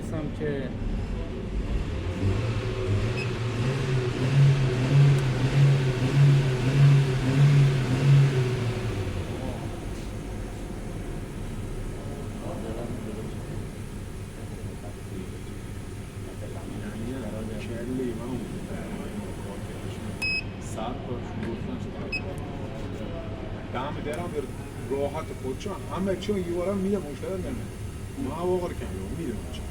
میدونستم که دم درم به راحت خودشون همه چون یوارم میده مشتری نمیده ما واقعا کنیم میده مشتری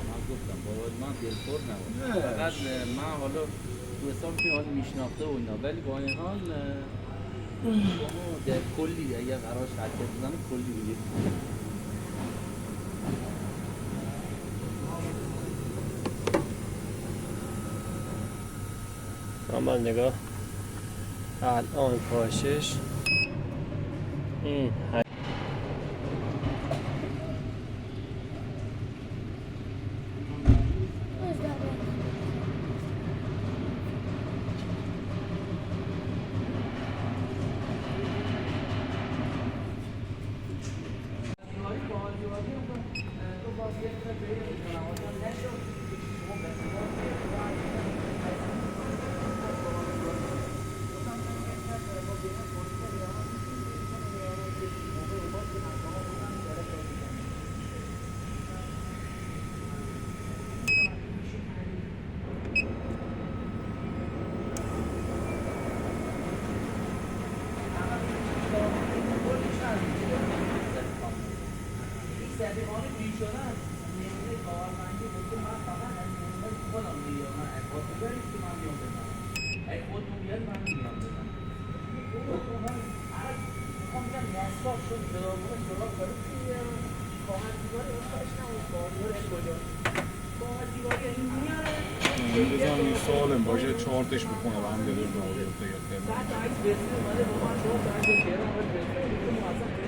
من گفتم بابا من دلخور نبود فقط من حالا تو حساب که حال میشناخته و اینا ولی با این حال شما در کلی اگر قرار شرکت بزنه کلی بگید اما نگاه الان پاشش این بزن این سالم باشه چهارتش بکنه و هم دلور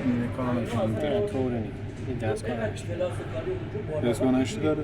این کانال کانتر طور نیست این دستگاه نشته دستگاه نشته داره